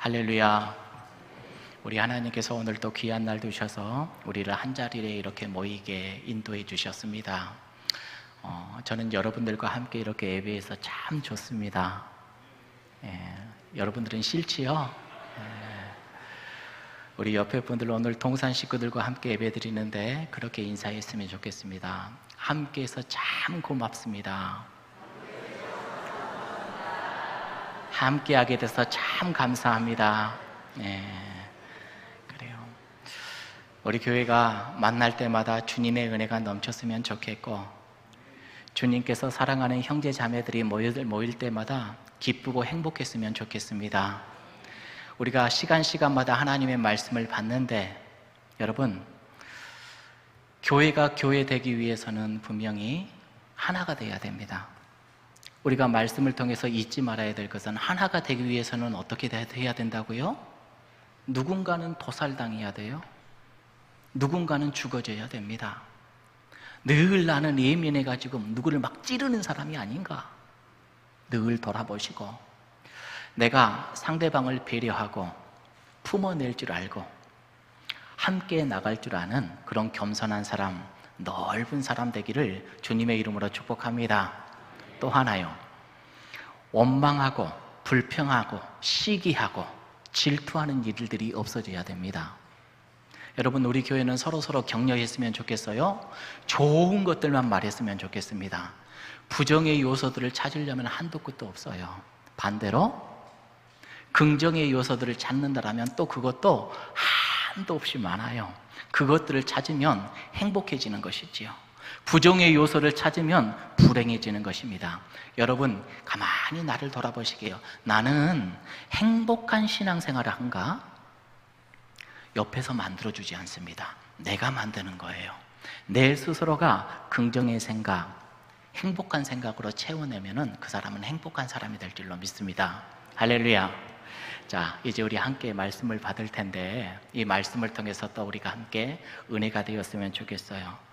할렐루야. 우리 하나님께서 오늘 또 귀한 날 두셔서 우리를 한자리에 이렇게 모이게 인도해 주셨습니다. 저는 여러분들과 함께 이렇게 예배해서 참 좋습니다. 여러분들은 싫지요? 우리 옆에 분들 오늘 동산 식구들과 함께 예배 드리는데 그렇게 인사했으면 좋겠습니다. 함께해서 참 고맙습니다. 함께하게 돼서 참 감사합니다. 그래요. 우리 교회가 만날 때마다 주님의 은혜가 넘쳤으면 좋겠고, 주님께서 사랑하는 형제 자매들이 모일 때마다 기쁘고 행복했으면 좋겠습니다. 우리가 시간마다 하나님의 말씀을 받는데, 여러분, 교회가 교회 되기 위해서는 분명히 하나가 되어야 됩니다. 우리가 말씀을 통해서 잊지 말아야 될 것은, 하나가 되기 위해서는 어떻게 해야 된다고요? 누군가는 도살당해야 돼요. 누군가는 죽어져야 됩니다. 늘 나는 예민해가지고 누구를 막 찌르는 사람이 아닌가? 늘 돌아보시고, 내가 상대방을 배려하고 품어낼 줄 알고 함께 나갈 줄 아는 그런 겸손한 사람, 넓은 사람 되기를 주님의 이름으로 축복합니다. 또 하나요, 원망하고 불평하고 시기하고 질투하는 일들이 없어져야 됩니다. 여러분, 우리 교회는 서로 격려했으면 좋겠어요. 좋은 것들만 말했으면 좋겠습니다. 부정의 요소들을 찾으려면 한도 끝도 없어요. 반대로 긍정의 요소들을 찾는다라면 또 그것도 한도 없이 많아요. 그것들을 찾으면 행복해지는 것이지요. 부정의 요소를 찾으면 불행해지는 것입니다. 여러분, 가만히 나를 돌아보시게요. 나는 행복한 신앙생활을 한가? 옆에서 만들어주지 않습니다. 내가 만드는 거예요. 내 스스로가 긍정의 생각, 행복한 생각으로 채워내면은 그 사람은 행복한 사람이 될 줄로 믿습니다. 할렐루야. 자, 이제 우리 함께 말씀을 받을 텐데, 이 말씀을 통해서 또 우리가 함께 은혜가 되었으면 좋겠어요.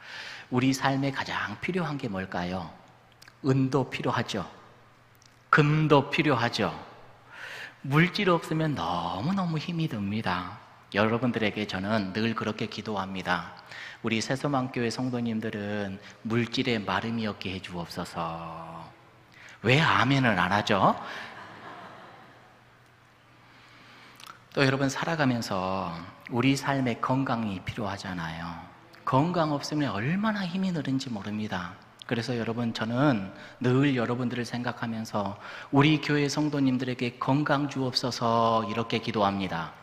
우리 삶에 가장 필요한 게 뭘까요? 은도 필요하죠. 금도 필요하죠. 물질 없으면 너무너무 힘이 듭니다. 여러분들에게 저는 늘 그렇게 기도합니다. 우리 새소망교회 성도님들은 물질에 마름이 없게 해주옵소서. 왜 아멘을 안 하죠? 또 여러분, 살아가면서 우리 삶에 건강이 필요하잖아요. 건강 없으면 얼마나 힘이 느는지 모릅니다. 그래서 여러분, 저는 늘 여러분들을 생각하면서 우리 교회 성도님들에게 건강 주옵소서 이렇게 기도합니다.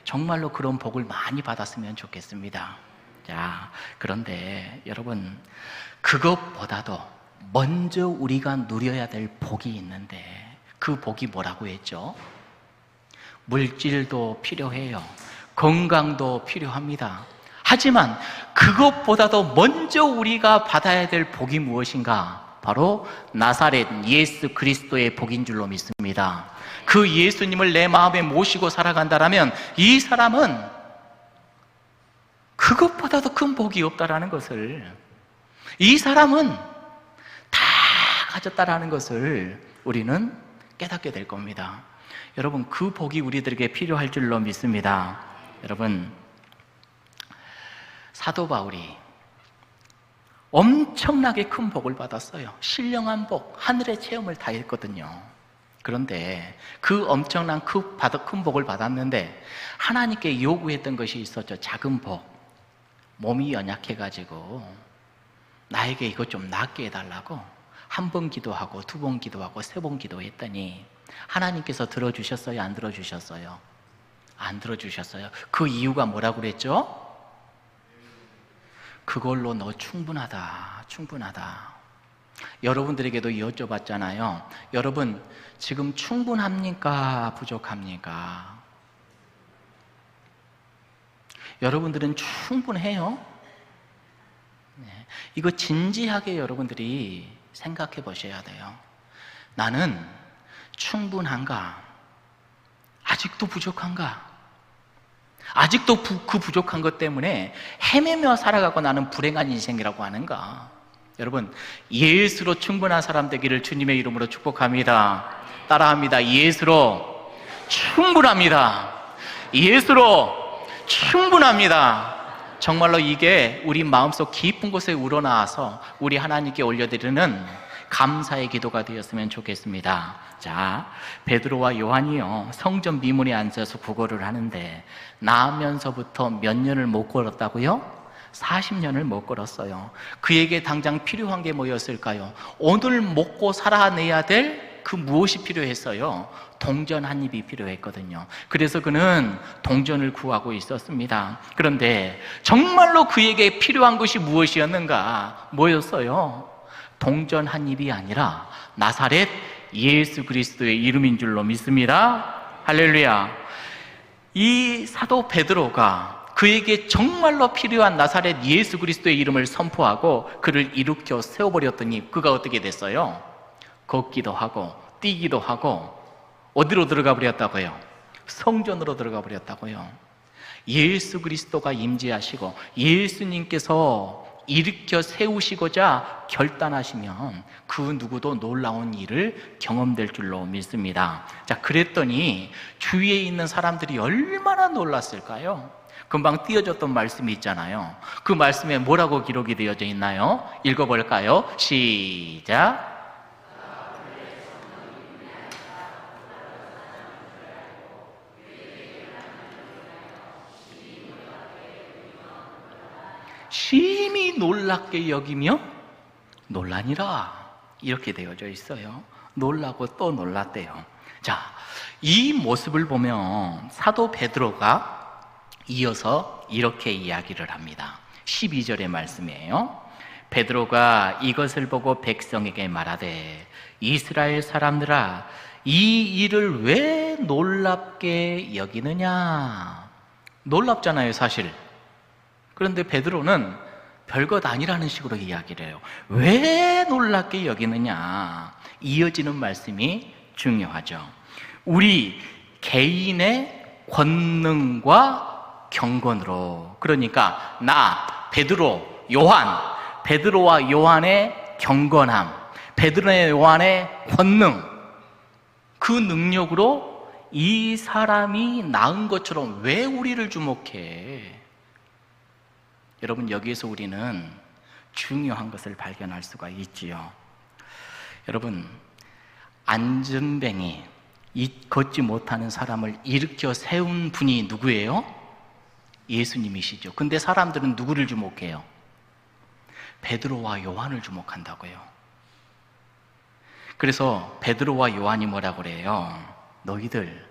정말로 그런 복을 많이 받았으면 좋겠습니다. 자, 그런데 여러분, 그것보다도 먼저 우리가 누려야 될 복이 있는데, 그 복이 뭐라고 했죠? 물질도 필요해요. 건강도 필요합니다. 하지만 그것보다도 먼저 우리가 받아야 될 복이 무엇인가? 바로 나사렛 예수 그리스도의 복인 줄로 믿습니다. 그 예수님을 내 마음에 모시고 살아간다면 이 사람은 그것보다도 큰 복이 없다라는 것을, 이 사람은 다 가졌다라는 것을 우리는 깨닫게 될 겁니다. 여러분, 그 복이 우리들에게 필요할 줄로 믿습니다. 여러분, 사도 바울이 엄청나게 큰 복을 받았어요. 신령한 복, 하늘의 체험을 다 했거든요. 그런데 그 엄청난 큰 복을 받았는데 하나님께 요구했던 것이 있었죠. 작은 복. 몸이 연약해가지고 나에게 이거 좀 낫게 해달라고 한 번 기도하고 두 번 기도하고 세 번 기도했더니 하나님께서 들어주셨어요? 안 들어주셨어요? 안 들어주셨어요. 그 이유가 뭐라고 그랬죠? 그걸로 너 충분하다. 여러분들에게도 여쭤봤잖아요. 여러분, 지금 충분합니까? 부족합니까? 여러분들은 충분해요? 네. 이거 진지하게 여러분들이 생각해 보셔야 돼요. 나는 충분한가? 아직도 부족한가? 아직도 그 부족한 것 때문에 헤매며 살아가고 나는 불행한 인생이라고 하는가? 여러분, 예수로 충분한 사람 되기를 주님의 이름으로 축복합니다. 따라합니다. 예수로 충분합니다. 예수로 충분합니다. 정말로 이게 우리 마음속 깊은 곳에 우러나와서 우리 하나님께 올려드리는 감사의 기도가 되었으면 좋겠습니다. 자, 베드로와 요한이요, 성전 미문에 앉아서 구걸을 하는데 나면서부터 몇 년을 못 걸었다고요? 40년을 못 걸었어요. 그에게 당장 필요한 게 뭐였을까요? 오늘 먹고 살아내야 될 그 무엇이 필요했어요? 동전 한 입이 필요했거든요. 그래서 그는 동전을 구하고 있었습니다. 그런데 정말로 그에게 필요한 것이 무엇이었는가? 뭐였어요? 동전 한 입이 아니라 나사렛 예수 그리스도의 이름인 줄로 믿습니다. 할렐루야. 이 사도 베드로가 그에게 정말로 필요한 나사렛 예수 그리스도의 이름을 선포하고 그를 일으켜 세워버렸더니 그가 어떻게 됐어요? 걷기도 하고 뛰기도 하고 어디로 들어가 버렸다고요? 성전으로 들어가 버렸다고요. 예수 그리스도가 임재하시고 예수님께서 일으켜 세우시고자 결단하시면 그 누구도 놀라운 일을 경험될 줄로 믿습니다. 자, 그랬더니 주위에 있는 사람들이 얼마나 놀랐을까요? 금방 띄워줬던 말씀이 있잖아요. 그 말씀에 뭐라고 기록이 되어져 있나요? 읽어볼까요? 시작. 심히 놀랍게 여기며 놀라니라, 이렇게 되어져 있어요. 놀라고 또 놀랐대요. 자, 이 모습을 보면 사도 베드로가 이어서 이렇게 이야기를 합니다. 12절의 말씀이에요. 베드로가 이것을 보고 백성에게 말하되 이스라엘 사람들아, 이 일을 왜 놀랍게 여기느냐? 놀랍잖아요, 사실. 그런데 베드로는 별것 아니라는 식으로 이야기를 해요. 왜 놀랍게 여기느냐? 이어지는 말씀이 중요하죠. 우리 개인의 권능과 경건으로, 그러니까 나, 베드로, 요한, 베드로와 요한의 경건함, 베드로와 요한의 권능, 그 능력으로 이 사람이 나은 것처럼 왜 우리를 주목해? 여러분, 여기에서 우리는 중요한 것을 발견할 수가 있지요. 여러분, 안전뱅이, 걷지 못하는 사람을 일으켜 세운 분이 누구예요? 예수님이시죠. 근데 사람들은 누구를 주목해요? 베드로와 요한을 주목한다고요. 그래서 베드로와 요한이 뭐라고 그래요? 너희들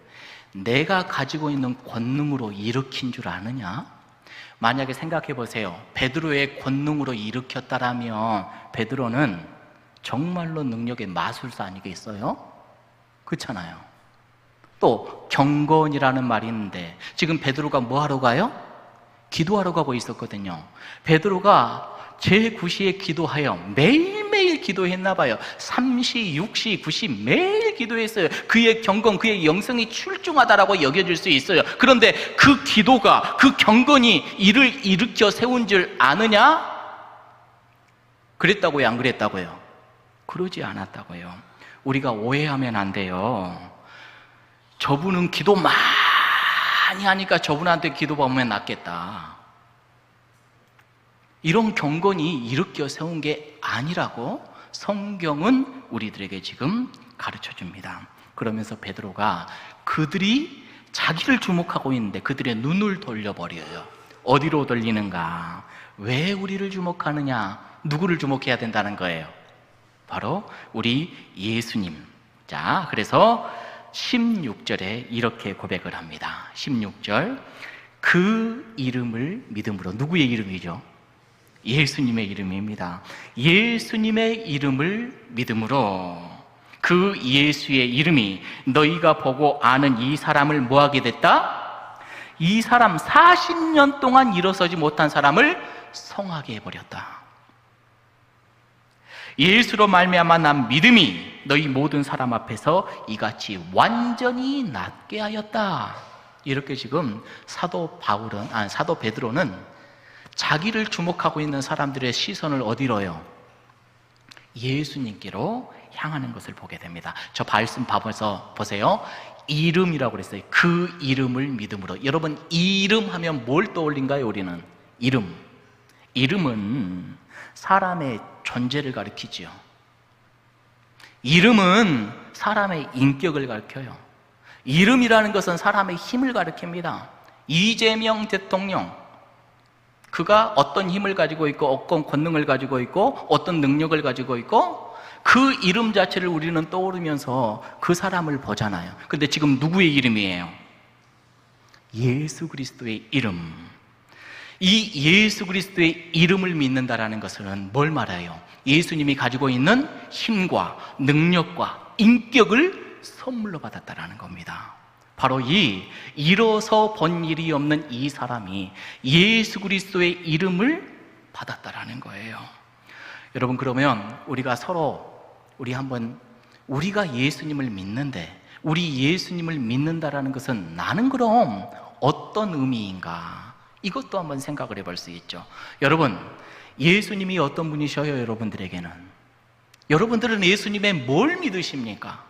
내가 가지고 있는 권능으로 일으킨 줄 아느냐? 만약에 생각해 보세요. 베드로의 권능으로 일으켰다라면 베드로는 정말로 능력의 마술사 아니겠어요? 그렇잖아요. 또 경건이라는 말이 있는데 지금 베드로가 뭐 하러 가요? 기도하러 가고 있었거든요. 베드로가 제9시에 기도하여 매일매일 기도했나 봐요. 3시, 6시, 9시 매일 기도했어요. 그의 경건, 그의 영성이 출중하다라고 여겨질 수 있어요. 그런데 그 기도가, 그 경건이 이를 일으켜 세운 줄 아느냐? 그랬다고요? 안 그랬다고요? 그러지 않았다고요. 우리가 오해하면 안 돼요. 저분은 기도 많이 하니까 저분한테 기도받으면 낫겠다, 이런 경건이 일으켜 세운 게 아니라고 성경은 우리들에게 지금 가르쳐 줍니다. 그러면서 베드로가 그들이 자기를 주목하고 있는데 그들의 눈을 돌려버려요. 어디로 돌리는가? 왜 우리를 주목하느냐? 누구를 주목해야 된다는 거예요? 바로 우리 예수님. 자, 그래서 16절에 이렇게 고백을 합니다. 16절, 그 이름을 믿음으로. 누구의 이름이죠? 예수님의 이름입니다. 예수님의 이름을 믿음으로 그 예수의 이름이 너희가 보고 아는 이 사람을 뭐하게 됐다? 이 사람 40년 동안 일어서지 못한 사람을 성하게 해버렸다. 예수로 말미암아 난 믿음이 너희 모든 사람 앞에서 이같이 완전히 낫게 하였다. 이렇게 지금 사도 베드로는 자기를 주목하고 있는 사람들의 시선을 어디로요? 예수님께로 향하는 것을 보게 됩니다. 저 말씀 봐서 보세요. 이름이라고 그랬어요. 그 이름을 믿음으로. 여러분, 이름 하면 뭘 떠올린가요? 우리는 이름. 이름은 사람의 존재를 가리키지요. 이름은 사람의 인격을 가리켜요. 이름이라는 것은 사람의 힘을 가리킵니다. 이재명 대통령, 그가 어떤 힘을 가지고 있고 어떤 권능을 가지고 있고 어떤 능력을 가지고 있고 그 이름 자체를 우리는 떠오르면서 그 사람을 보잖아요. 근데 지금 누구의 이름이에요? 예수 그리스도의 이름. 이 예수 그리스도의 이름을 믿는다라는 것은 뭘 말해요? 예수님이 가지고 있는 힘과 능력과 인격을 선물로 받았다라는 겁니다. 바로 이 일어서 본 일이 없는 이 사람이 예수 그리스도의 이름을 받았다라는 거예요. 여러분, 그러면 우리가 서로 우리가 예수님을 믿는데, 우리 예수님을 믿는다라는 것은 나는 그럼 어떤 의미인가? 이것도 한번 생각을 해볼 수 있죠. 여러분, 예수님이 어떤 분이셔요? 여러분들에게는. 여러분들은 예수님의 뭘 믿으십니까?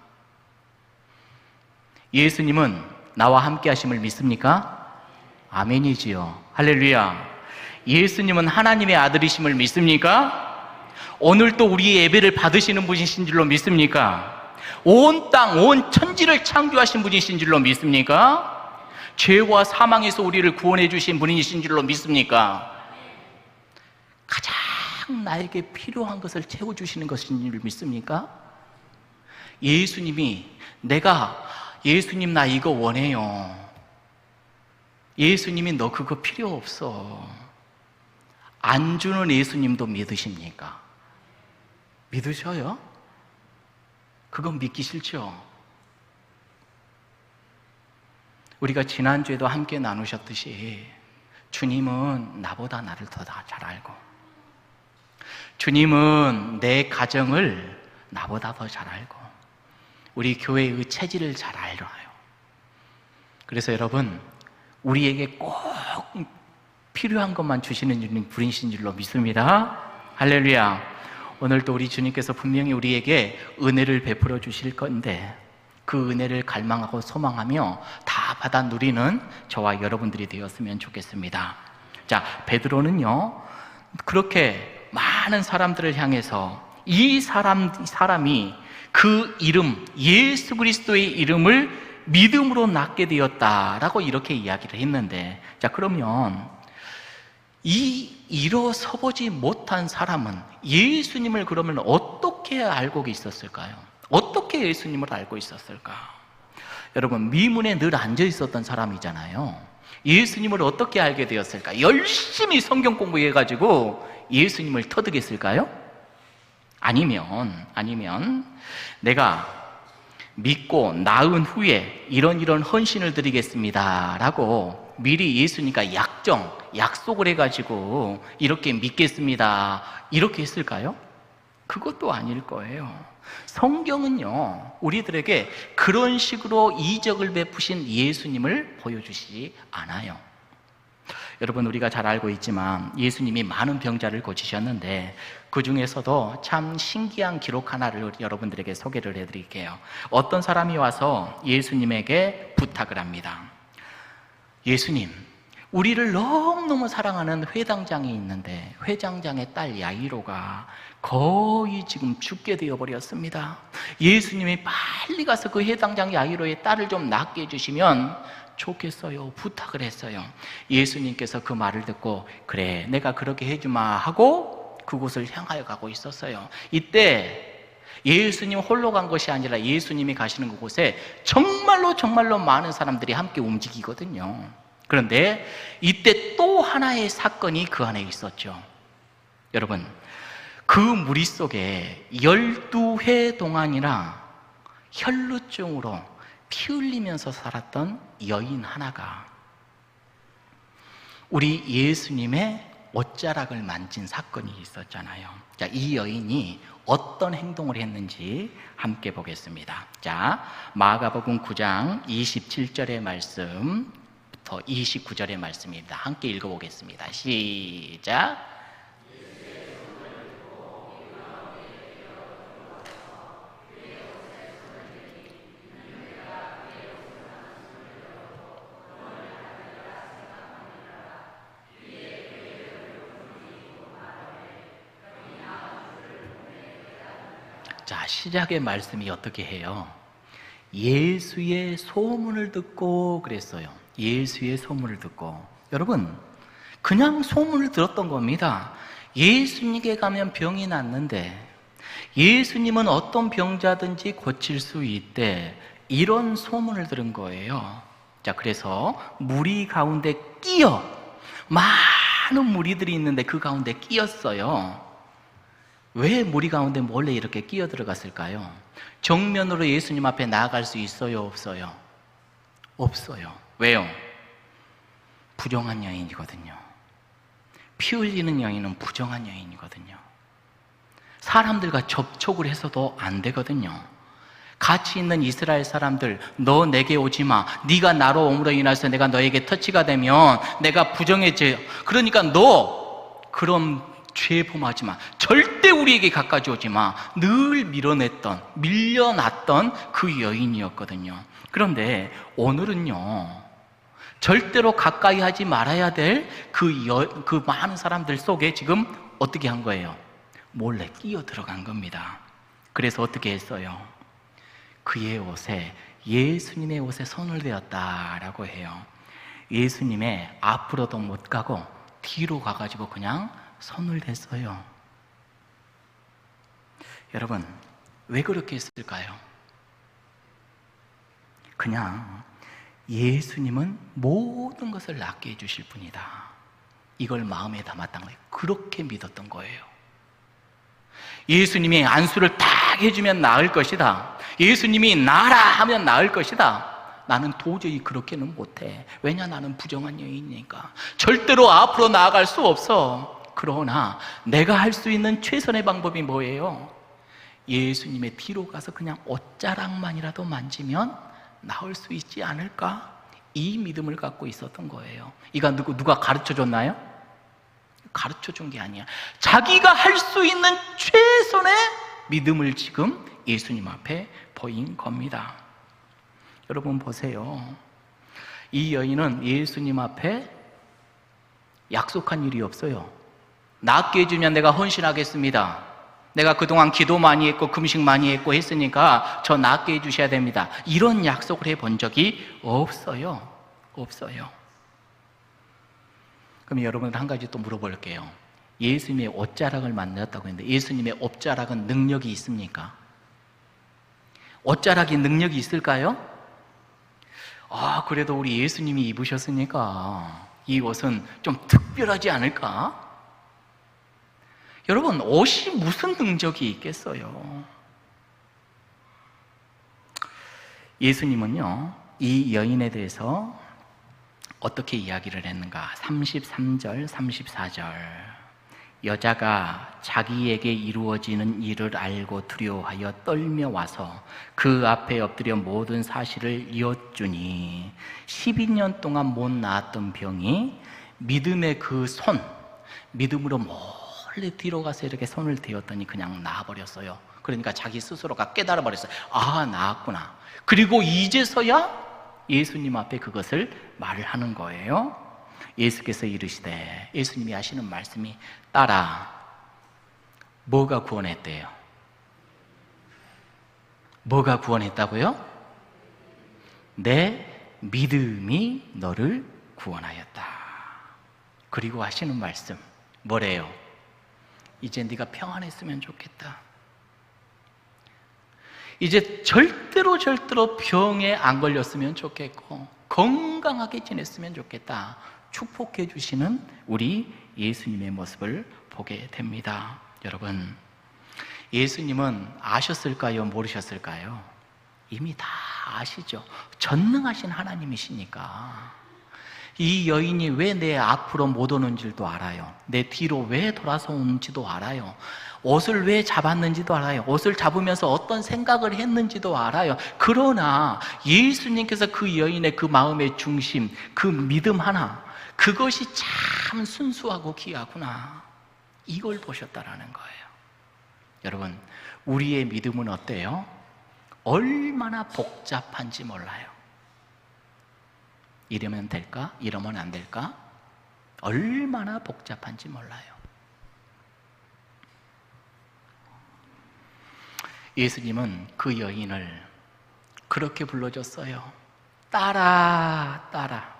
예수님은 나와 함께 하심을 믿습니까? 아멘이지요. 할렐루야. 예수님은 하나님의 아들이심을 믿습니까? 오늘 또 우리의 예배를 받으시는 분이신 줄로 믿습니까? 온 땅, 온 천지를 창조하신 분이신 줄로 믿습니까? 죄와 사망에서 우리를 구원해 주신 분이신 줄로 믿습니까? 가장 나에게 필요한 것을 채워주시는 것인 줄 믿습니까? 예수님이 예수님 나 이거 원해요. 예수님이 너 그거 필요 없어. 안 주는 예수님도 믿으십니까? 믿으셔요? 그건 믿기 싫죠? 우리가 지난주에도 함께 나누셨듯이 주님은 나보다 나를 더 잘 알고, 주님은 내 가정을 나보다 더 잘 알고, 우리 교회의 체질을 잘 알아요. 그래서 여러분, 우리에게 꼭 필요한 것만 주시는 분이신 줄로 믿습니다. 할렐루야. 오늘도 우리 주님께서 분명히 우리에게 은혜를 베풀어 주실 건데, 그 은혜를 갈망하고 소망하며 다 받아 누리는 저와 여러분들이 되었으면 좋겠습니다. 자, 베드로는요, 그렇게 많은 사람들을 향해서 이 사람이 그 이름, 예수 그리스도의 이름을 믿음으로 낳게 되었다라고 이렇게 이야기를 했는데, 자, 그러면 이 일어서보지 못한 사람은 예수님을 그러면 어떻게 알고 있었을까요? 어떻게 예수님을 알고 있었을까? 여러분, 미문에 늘 앉아 있었던 사람이잖아요. 예수님을 어떻게 알게 되었을까? 열심히 성경 공부해가지고 예수님을 터득했을까요? 아니면 내가 믿고 나은 후에 이런 헌신을 드리겠습니다 라고 미리 예수님과 약속을 해가지고 이렇게 믿겠습니다 이렇게 했을까요? 그것도 아닐 거예요. 성경은요, 우리들에게 그런 식으로 이적을 베푸신 예수님을 보여주시지 않아요. 여러분, 우리가 잘 알고 있지만 예수님이 많은 병자를 고치셨는데 그 중에서도 참 신기한 기록 하나를 여러분들에게 소개를 해드릴게요. 어떤 사람이 와서 예수님에게 부탁을 합니다. 예수님, 우리를 너무너무 사랑하는 회당장이 있는데 회장장의 딸 야이로가 거의 지금 죽게 되어버렸습니다. 예수님이 빨리 가서 그 회당장 야이로의 딸을 좀 낫게 해주시면 좋겠어요. 부탁을 했어요. 예수님께서 그 말을 듣고 그래, 내가 그렇게 해주마 하고 그곳을 향하여 가고 있었어요. 이때 예수님 홀로 간 것이 아니라 예수님이 가시는 그곳에 정말로 많은 사람들이 함께 움직이거든요. 그런데 이때 또 하나의 사건이 그 안에 있었죠. 여러분, 그 무리 속에 12해 동안이나 혈루증으로 피 흘리면서 살았던 여인 하나가 우리 예수님의 옷자락을 만진 사건이 있었잖아요. 자, 이 여인이 어떤 행동을 했는지 함께 보겠습니다. 자, 마가복음 9장 27절의 말씀부터 29절의 말씀입니다. 함께 읽어보겠습니다. 시작. 자, 시작의 말씀이 어떻게 해요? 예수의 소문을 듣고 그랬어요. 예수의 소문을 듣고. 여러분, 그냥 소문을 들었던 겁니다. 예수님께 가면 병이 낫는데, 예수님은 어떤 병자든지 고칠 수 있대, 이런 소문을 들은 거예요. 자, 그래서 무리 가운데 끼어, 많은 무리들이 있는데 그 가운데 끼었어요. 왜 무리 가운데 몰래 이렇게 끼어 들어갔을까요? 정면으로 예수님 앞에 나아갈 수 있어요, 없어요? 없어요. 왜요? 부정한 여인이거든요. 피 흘리는 여인은 부정한 여인이거든요. 사람들과 접촉을 해서도 안 되거든요. 같이 있는 이스라엘 사람들, 너 내게 오지 마. 네가 나로 옴으로 인해서 내가 너에게 터치가 되면 내가 부정해져요. 그러니까 너 그럼 죄 범하지 마. 절대 우리에게 가까이 오지 마. 늘 밀어냈던, 밀려났던 그 여인이었거든요. 그런데 오늘은요, 절대로 가까이 하지 말아야 될 그 많은 사람들 속에 지금 어떻게 한 거예요? 몰래 끼어 들어간 겁니다. 그래서 어떻게 했어요? 그의 옷에, 예수님의 옷에 손을 대었다라고 해요. 예수님의 앞으로도 못 가고 뒤로 가가지고 그냥 손을 댔어요. 여러분, 왜 그렇게 했을까요? 그냥 예수님은 모든 것을 낫게 해주실 분이다, 이걸 마음에 담았던 거예요. 그렇게 믿었던 거예요. 예수님이 안수를 딱 해주면 나을 것이다, 예수님이 나라 하면 나을 것이다, 나는 도저히 그렇게는 못해. 왜냐, 나는 부정한 여인이니까 절대로 앞으로 나아갈 수 없어. 그러나 내가 할 수 있는 최선의 방법이 뭐예요? 예수님의 뒤로 가서 그냥 옷자락만이라도 만지면 나을 수 있지 않을까? 이 믿음을 갖고 있었던 거예요. 이거 누가 가르쳐 줬나요? 가르쳐 준 게 아니야. 자기가 할 수 있는 최선의 믿음을 지금 예수님 앞에 보인 겁니다. 여러분 보세요. 이 여인은 예수님 앞에 약속한 일이 없어요. 낫게 해주면 내가 헌신하겠습니다. 내가 그동안 기도 많이 했고 금식 많이 했고 했으니까 저 낫게 해주셔야 됩니다. 이런 약속을 해본 적이 없어요. 없어요. 그럼 여러분들 한 가지 또 물어볼게요. 예수님의 옷자락을 만났다고 했는데 예수님의 옷자락은 능력이 있습니까? 옷자락이 능력이 있을까요? 그래도 우리 예수님이 입으셨으니까 이 옷은 좀 특별하지 않을까? 여러분, 옷이 무슨 능력이 있겠어요? 예수님은요, 이 여인에 대해서 어떻게 이야기를 했는가? 33절, 34절. 여자가 자기에게 이루어지는 일을 알고 두려워하여 떨며 와서 그 앞에 엎드려 모든 사실을 이어주니 12년 동안 못 나았던 병이 믿음의 그 손, 믿음으로 몰래 뒤로 가서 이렇게 손을 대었더니 그냥 나아버렸어요. 그러니까 자기 스스로가 깨달아버렸어요. 나았구나. 그리고 이제서야 예수님 앞에 그것을 말을 하는 거예요. 예수께서 이르시되, 예수님이 하시는 말씀이 따라. 뭐가 구원했대요? 뭐가 구원했다고요? 내 믿음이 너를 구원하였다. 그리고 하시는 말씀 뭐래요? 이제 네가 평안했으면 좋겠다. 이제 절대로 병에 안 걸렸으면 좋겠고 건강하게 지냈으면 좋겠다. 축복해 주시는 우리 예수님의 모습을 보게 됩니다. 여러분, 예수님은 아셨을까요? 모르셨을까요? 이미 다 아시죠. 전능하신 하나님이시니까. 이 여인이 왜 내 앞으로 못 오는지도 알아요. 내 뒤로 왜 돌아서 오는지도 알아요. 옷을 왜 잡았는지도 알아요. 옷을 잡으면서 어떤 생각을 했는지도 알아요. 그러나 예수님께서 그 여인의 그 마음의 중심, 그 믿음 하나, 그것이 참 순수하고 귀하구나, 이걸 보셨다라는 거예요. 여러분, 우리의 믿음은 어때요? 얼마나 복잡한지 몰라요. 이러면 될까? 이러면 안 될까? 얼마나 복잡한지 몰라요. 예수님은 그 여인을 그렇게 불러줬어요. 딸아, 딸아.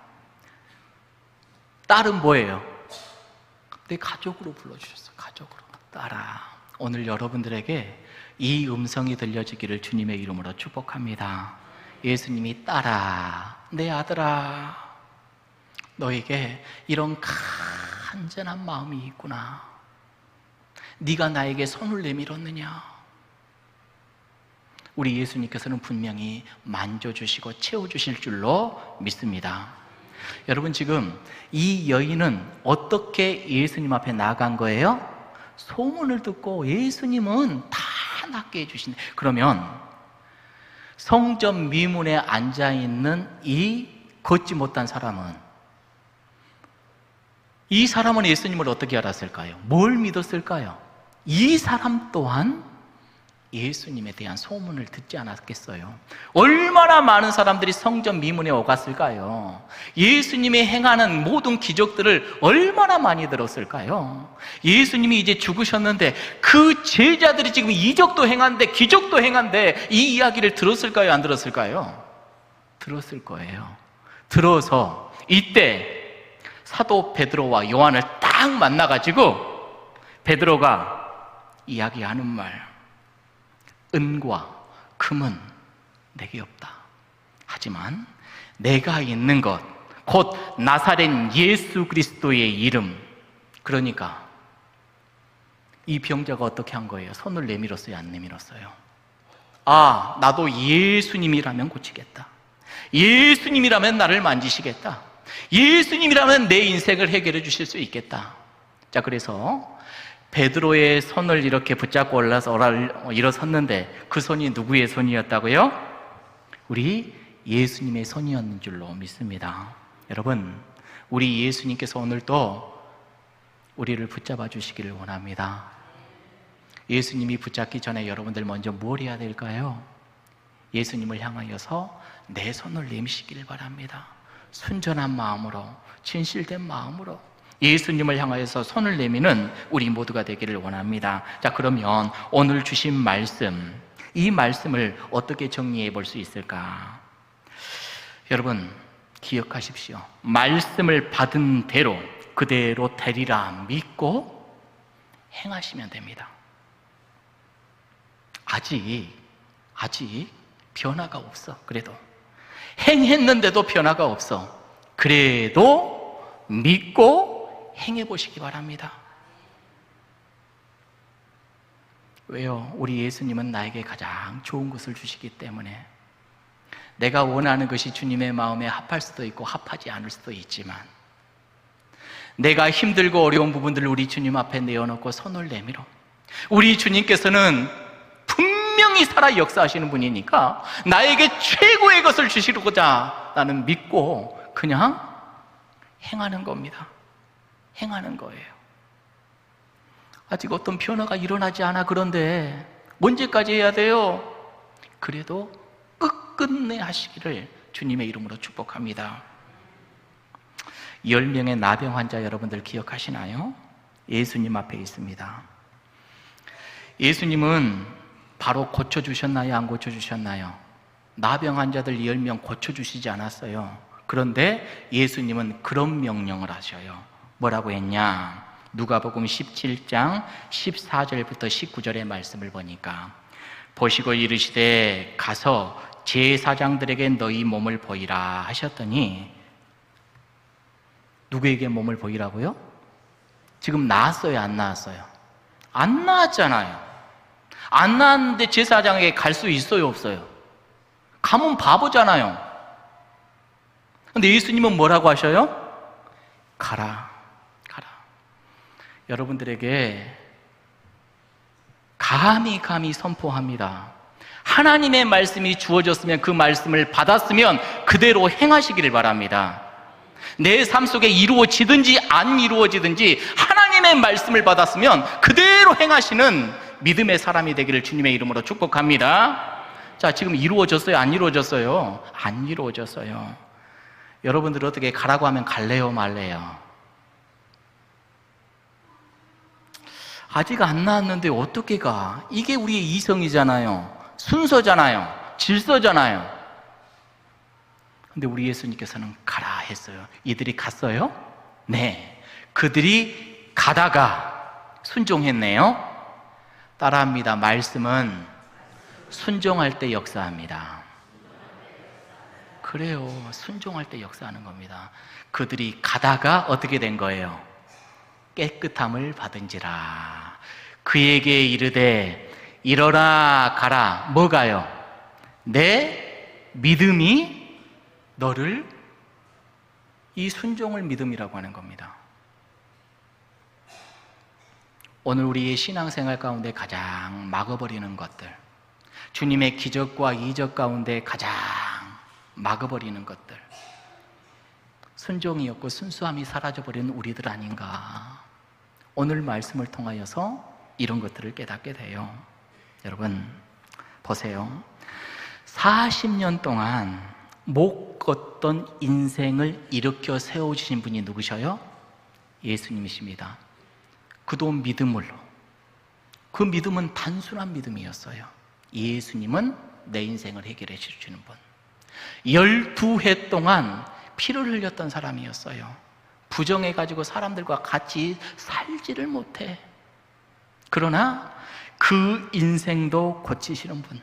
딸은 뭐예요? 내 가족으로 불러주셨어요. 가족으로. 딸아. 오늘 여러분들에게 이 음성이 들려지기를 주님의 이름으로 축복합니다. 예수님이 딸아, 내 아들아, 너에게 이런 간절한 마음이 있구나. 네가 나에게 손을 내밀었느냐. 우리 예수님께서는 분명히 만져주시고 채워주실 줄로 믿습니다. 여러분, 지금 이 여인은 어떻게 예수님 앞에 나간 거예요? 소문을 듣고 예수님은 다 낫게 해주시네. 그러면 성전 미문에 앉아있는 이 걷지 못한 사람은, 이 사람은 예수님을 어떻게 알았을까요? 뭘 믿었을까요? 이 사람 또한 예수님에 대한 소문을 듣지 않았겠어요? 얼마나 많은 사람들이 성전 미문에 오갔을까요? 예수님이 행하는 모든 기적들을 얼마나 많이 들었을까요? 예수님이 이제 죽으셨는데 그 제자들이 지금 이적도 행한데 기적도 행한데 이 이야기를 들었을까요? 안 들었을까요? 들었을 거예요. 들어서 이때 사도 베드로와 요한을 딱 만나가지고 베드로가 이야기하는 말, 은과 금은 내게 없다. 하지만 내가 있는 것, 곧 나사렛 예수 그리스도의 이름. 그러니까 이 병자가 어떻게 한 거예요? 손을 내밀었어요? 안 내밀었어요? 아, 나도 예수님이라면 고치겠다. 예수님이라면 나를 만지시겠다. 예수님이라면 내 인생을 해결해 주실 수 있겠다. 자, 그래서 베드로의 손을 이렇게 붙잡고 일어섰는데 그 손이 누구의 손이었다고요? 우리 예수님의 손이었는 줄로 믿습니다. 여러분, 우리 예수님께서 오늘도 우리를 붙잡아 주시기를 원합니다. 예수님이 붙잡기 전에 여러분들 먼저 뭘 해야 될까요? 예수님을 향하여서 내 손을 내미시기를 바랍니다. 순전한 마음으로, 진실된 마음으로 예수님을 향하여서 손을 내미는 우리 모두가 되기를 원합니다. 자, 그러면 오늘 주신 말씀, 이 말씀을 어떻게 정리해 볼 수 있을까? 여러분, 기억하십시오. 말씀을 받은 대로 그대로 되리라 믿고 행하시면 됩니다. 아직 변화가 없어. 그래도 행했는데도 변화가 없어. 그래도 믿고 행해 보시기 바랍니다. 왜요? 우리 예수님은 나에게 가장 좋은 것을 주시기 때문에. 내가 원하는 것이 주님의 마음에 합할 수도 있고 합하지 않을 수도 있지만, 내가 힘들고 어려운 부분들을 우리 주님 앞에 내어놓고 손을 내밀어. 우리 주님께서는 분명히 살아 역사하시는 분이니까 나에게 최고의 것을 주시고자 나는 믿고 그냥 행하는 겁니다. 행하는 거예요. 아직 어떤 변화가 일어나지 않아. 그런데 언제까지 해야 돼요? 그래도 끝끝내 하시기를 주님의 이름으로 축복합니다. 10명의 나병 환자 여러분들 기억하시나요? 예수님 앞에 있습니다. 예수님은 바로 고쳐주셨나요? 안 고쳐주셨나요? 나병 환자들 10명 고쳐주시지 않았어요. 그런데 예수님은 그런 명령을 하셔요. 뭐라고 했냐? 누가복음 17장 14절부터 19절의 말씀을 보니까, 보시고 이르시되 가서 제사장들에게 너희 몸을 보이라 하셨더니, 누구에게 몸을 보이라고요? 지금 나았어요? 안 나았어요? 안 나았잖아요. 안 나았는데 제사장에게 갈 수 있어요? 없어요? 가면 바보잖아요. 근데 예수님은 뭐라고 하셔요? 가라. 여러분들에게 감히 선포합니다. 하나님의 말씀이 주어졌으면 그 말씀을 받았으면 그대로 행하시기를 바랍니다. 내 삶 속에 이루어지든지 안 이루어지든지 하나님의 말씀을 받았으면 그대로 행하시는 믿음의 사람이 되기를 주님의 이름으로 축복합니다. 자, 지금 이루어졌어요? 안 이루어졌어요? 안 이루어졌어요. 여러분들 어떻게 가라고 하면 갈래요? 말래요? 아직 안 나왔는데 어떻게 가? 이게 우리의 이성이잖아요. 순서잖아요. 질서잖아요. 근데 우리 예수님께서는 가라 했어요. 이들이 갔어요? 네. 그들이 가다가 순종했네요. 따라합니다. 말씀은 순종할 때 역사합니다. 그래요. 순종할 때 역사하는 겁니다. 그들이 가다가 어떻게 된 거예요? 깨끗함을 받은지라. 그에게 이르되 일어나 가라. 뭐가요? 내 믿음이 너를, 이 순종을 믿음이라고 하는 겁니다. 오늘 우리의 신앙생활 가운데 가장 막아버리는 것들, 주님의 기적과 이적 가운데 가장 막아버리는 것들, 순종이었고 순수함이 사라져버리는 우리들 아닌가. 오늘 말씀을 통하여서 이런 것들을 깨닫게 돼요. 여러분 보세요. 40년 동안 못 걷던 인생을 일으켜 세워주신 분이 누구셔요? 예수님이십니다. 그도 믿음으로. 그 믿음은 단순한 믿음이었어요. 예수님은 내 인생을 해결해 주시는 분. 12해 동안 피를 흘렸던 사람이었어요. 부정해가지고 사람들과 같이 살지를 못해. 그러나 그 인생도 고치시는 분.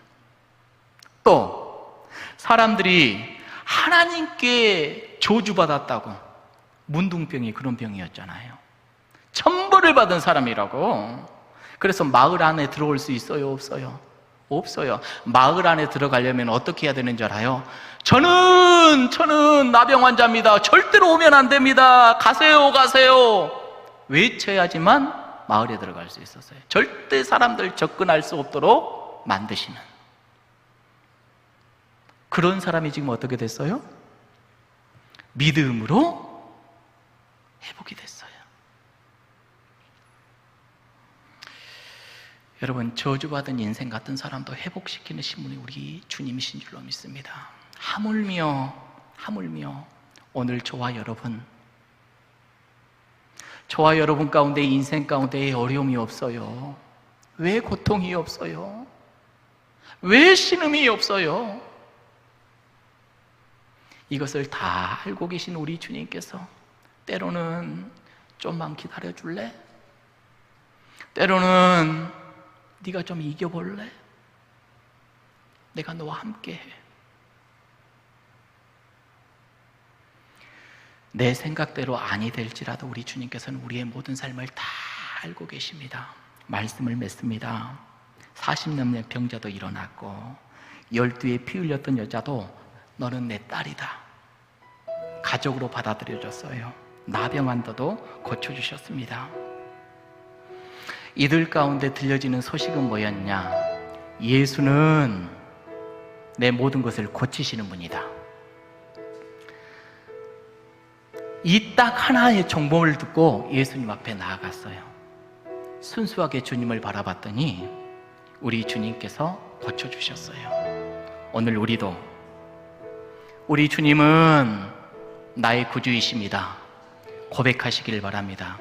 또 사람들이 하나님께 저주받았다고, 문둥병이 그런 병이었잖아요. 천벌을 받은 사람이라고. 그래서 마을 안에 들어올 수 있어요? 없어요? 없어요. 마을 안에 들어가려면 어떻게 해야 되는 줄 알아요? 저는 나병 환자입니다. 절대로 오면 안 됩니다. 가세요, 가세요. 외쳐야지만 마을에 들어갈 수 있었어요. 절대 사람들 접근할 수 없도록 만드시는 그런 사람이 지금 어떻게 됐어요? 믿음으로 회복이 됐어요. 여러분, 저주받은 인생 같은 사람도 회복시키는 신분이 우리 주님이신 줄로 믿습니다. 하물며 오늘 저와 여러분 가운데, 인생 가운데 어려움이 없어요? 왜 고통이 없어요? 왜 신음이 없어요? 이것을 다 알고 계신 우리 주님께서 때로는 좀만 기다려 줄래? 때로는 네가 좀 이겨볼래? 내가 너와 함께해. 내 생각대로 아니 될지라도 우리 주님께서는 우리의 모든 삶을 다 알고 계십니다. 말씀을 맺습니다. 40년 병자도 일어났고 12에 피 흘렸던 여자도 너는 내 딸이다. 가족으로 받아들여졌어요. 나병환자도 고쳐주셨습니다. 이들 가운데 들려지는 소식은 뭐였냐? 예수는 내 모든 것을 고치시는 분이다. 이 딱 하나의 정보를 듣고 예수님 앞에 나아갔어요. 순수하게 주님을 바라봤더니 우리 주님께서 고쳐주셨어요. 오늘 우리도 우리 주님은 나의 구주이십니다. 고백하시길 바랍니다.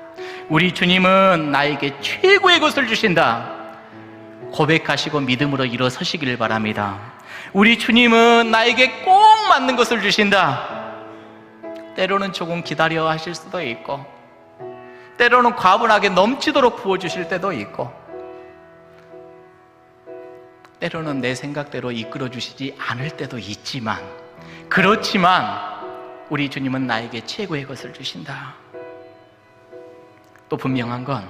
우리 주님은 나에게 최고의 것을 주신다. 고백하시고 믿음으로 일어서시길 바랍니다. 우리 주님은 나에게 꼭 맞는 것을 주신다. 때로는 조금 기다려 하실 수도 있고, 때로는 과분하게 넘치도록 부어주실 때도 있고, 때로는 내 생각대로 이끌어 주시지 않을 때도 있지만, 그렇지만 우리 주님은 나에게 최고의 것을 주신다. 또 분명한 건,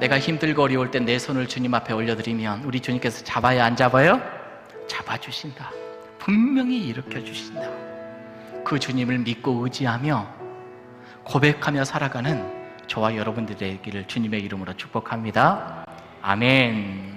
내가 힘들고 어려울 때 내 손을 주님 앞에 올려드리면 우리 주님께서 잡아야 안 잡아요? 잡아주신다. 분명히 일으켜주신다. 그 주님을 믿고 의지하며 고백하며 살아가는 저와 여러분들의 길을 주님의 이름으로 축복합니다. 아멘.